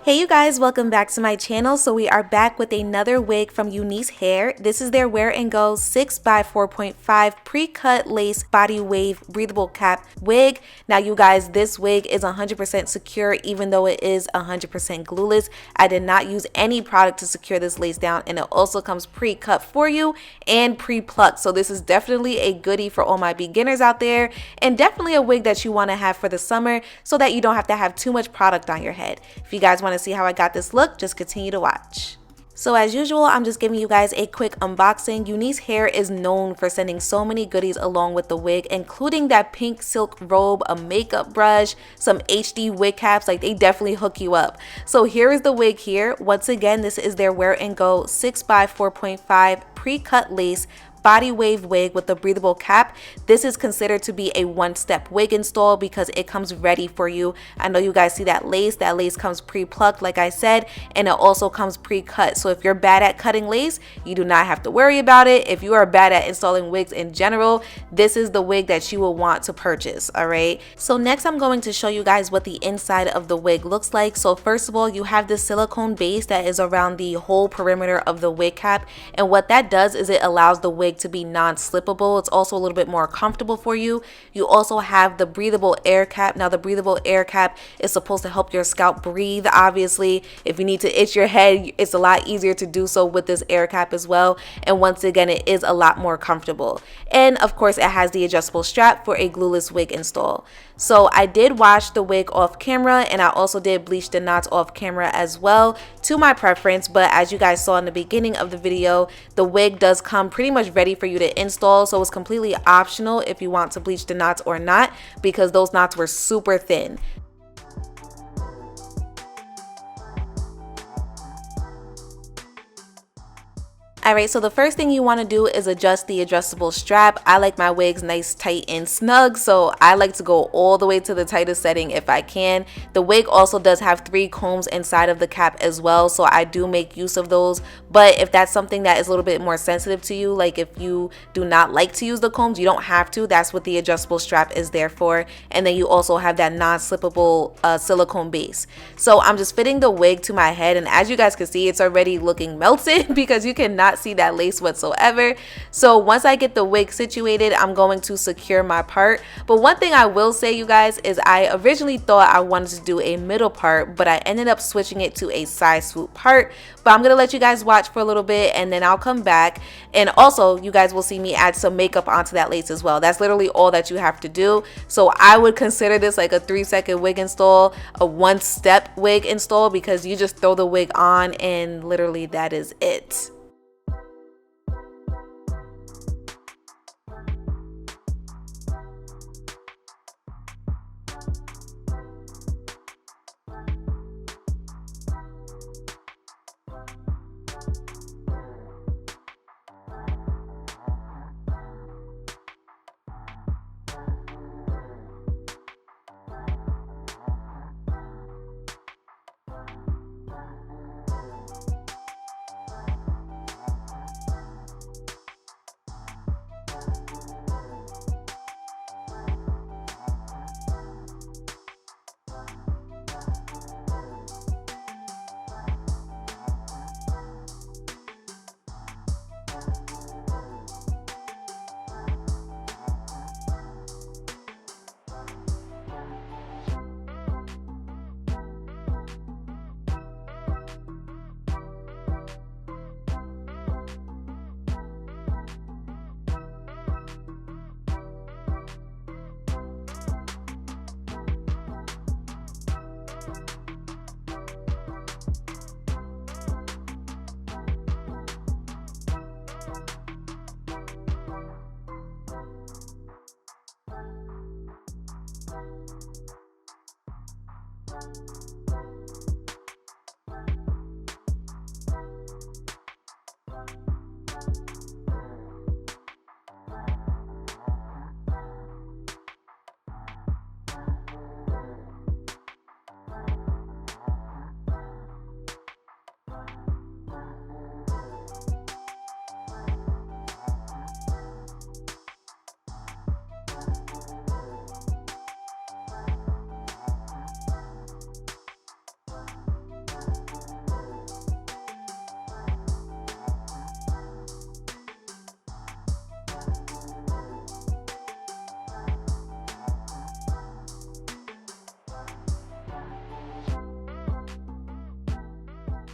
Hey you guys, welcome back to my channel. So we are back with another wig from UNiceHair. This is their Wear and Go 6x4.5 pre-cut lace body wave breathable cap wig. Now you guys, this wig is 100% secure even though it is 100% glueless. I did not use any product to secure this lace down, and it also comes pre-cut for you and pre-plucked. So this is definitely a goodie for all my beginners out there, and definitely a wig that you want to have for the summer so that you don't have to have too much product on your head. If you guys want to see how I got this look, just continue to watch. So as usual, I'm just giving you guys a quick unboxing. UNiceHair is known for sending so many goodies along with the wig, including that pink silk robe, a makeup brush, some HD wig caps. Like, they definitely hook you up. So here is the wig here. Once again, this is their Wear and Go 6x4.5 pre-cut lace body wave wig with a breathable cap. This is considered to be a one-step wig install because it comes ready for you. I know you guys see that lace. That lace comes pre-plucked, like I said, and it also comes pre-cut. So if you're bad at cutting lace, you do not have to worry about it. If you are bad at installing wigs in general, this is the wig that you will want to purchase. All right, so next I'm going to show you guys what the inside of the wig looks like. So first of all, you have this silicone base that is around the whole perimeter of the wig cap, and what that does is it allows the wig to be non-slippable. It's also a little bit more comfortable for you. You also have the breathable air cap. Now the breathable air cap is supposed to help your scalp breathe. Obviously, if you need to itch your head, it's a lot easier to do so with this air cap as well. And once again, it is a lot more comfortable. And of course, it has the adjustable strap for a glueless wig install. So I did wash the wig off camera, and I also did bleach the knots off camera as well to my preference. But as you guys saw in the beginning of the video, the wig does come pretty much ready for you to install. So it's completely optional if you want to bleach the knots or not, because those knots were super thin. Alright, so the first thing you want to do is adjust the adjustable strap. I like my wigs nice, tight, and snug, so I like to go all the way to the tightest setting if I can. The wig also does have 3 combs inside of the cap as well, so I do make use of those. But if that's something that is a little bit more sensitive to you, like if you do not like to use the combs, you don't have to. That's what the adjustable strap is there for. And then you also have that non-slippable silicone base. So I'm just fitting the wig to my head, and as you guys can see, it's already looking melted because you cannot see that lace whatsoever. So once I get the wig situated, I'm going to secure my part. But one thing I will say, you guys, is I originally thought I wanted to do a middle part, but I ended up switching it to a side swoop part. But I'm gonna let you guys watch for a little bit, and then I'll come back, and also you guys will see me add some makeup onto that lace as well. That's literally all that you have to do. So I would consider this like a 3-second wig install, a 1-step wig install, because you just throw the wig on and literally that is it.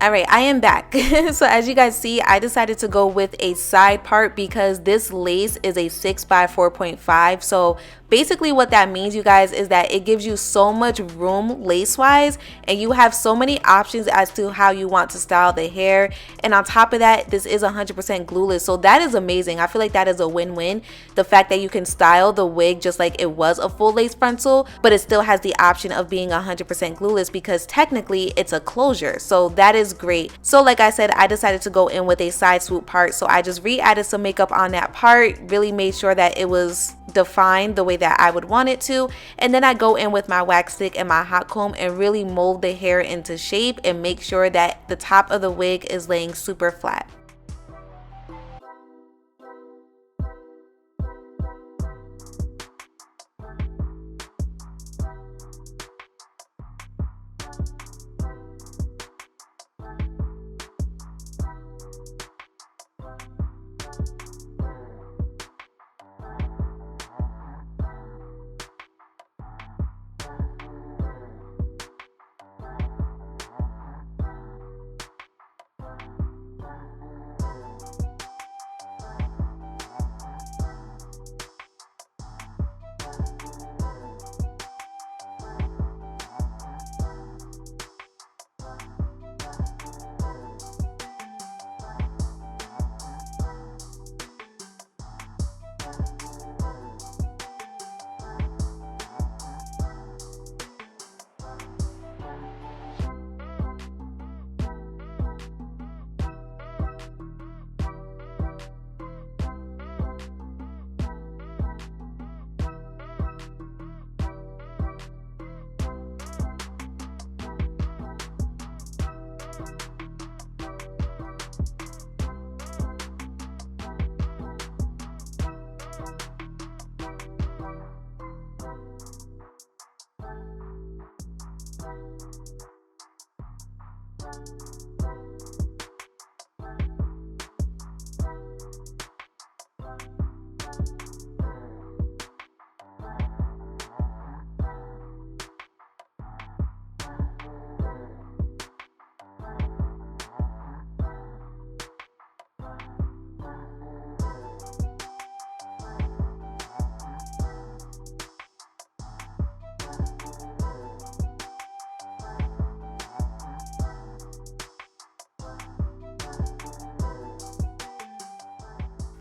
All right, I am back. So as you guys see, I decided to go with a side part because this lace is a 6 by 4.5. So basically what that means, you guys, is that it gives you so much room lace wise, and you have so many options as to how you want to style the hair. And on top of that, this is 100% glueless, so that is amazing. I feel like that is a win-win. The fact that you can style the wig just like it was a full lace frontal, but it still has the option of being 100% glueless because technically it's a closure, so that is great. So like I said, I decided to go in with a side swoop part, so I just re-added some makeup on that part, really made sure that it was defined the way that I would want it to, and then I go in with my wax stick and my hot comb and really mold the hair into shape and make sure that the top of the wig is laying super flat.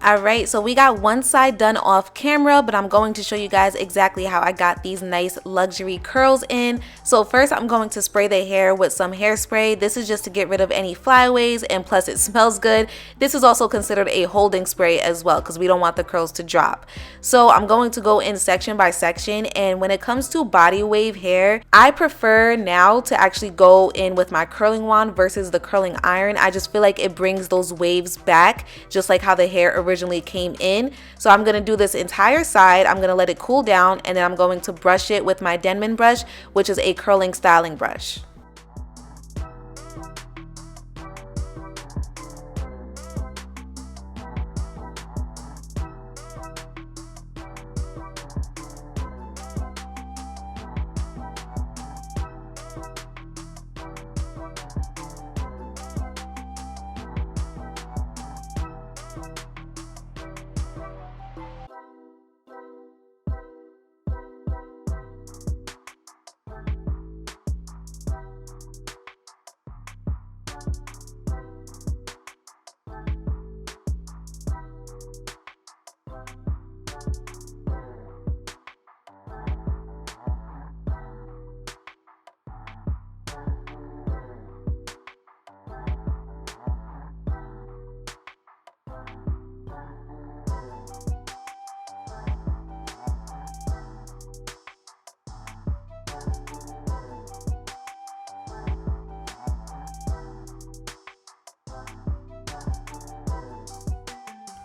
Alright, so we got one side done off camera, but I'm going to show you guys exactly how I got these nice luxury curls in. So first I'm going to spray the hair with some hairspray. This is just to get rid of any flyaways, and plus it smells good. This is also considered a holding spray as well because we don't want the curls to drop. So I'm going to go in section by section, and when it comes to body wave hair, I prefer now to actually go in with my curling wand versus the curling iron. I just feel like it brings those waves back just like how the hair originally came in. So I'm going to do this entire side. I'm going to let it cool down, and then I'm going to brush it with my Denman brush, which is a curling styling brush.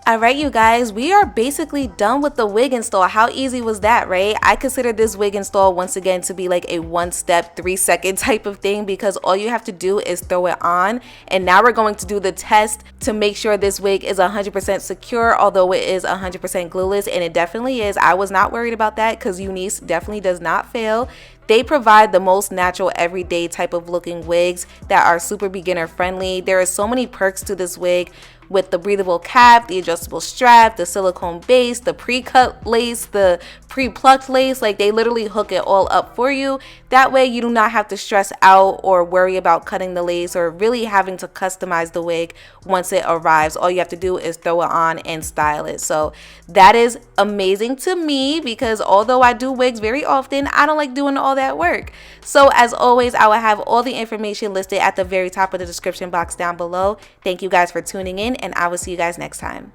Alright you guys, we are basically done with the wig install. How easy was that, right? I consider this wig install once again to be like a 1-step 3-second type of thing because all you have to do is throw it on. And now we're going to do the test to make sure this wig is 100% secure, although it is 100% glueless, and it definitely is. I was not worried about that because Unice definitely does not fail. They provide the most natural, everyday type of looking wigs that are super beginner friendly. There are so many perks to this wig, with the breathable cap, the adjustable strap, the silicone base, the pre-cut lace, the pre-plucked lace. Like, they literally hook it all up for you. That way you do not have to stress out or worry about cutting the lace or really having to customize the wig once it arrives. All you have to do is throw it on and style it. So that is amazing to me, because although I do wigs very often, I don't like doing all that work. So as always, I will have all the information listed at the very top of the description box down below. Thank you guys for tuning in, and I will see you guys next time.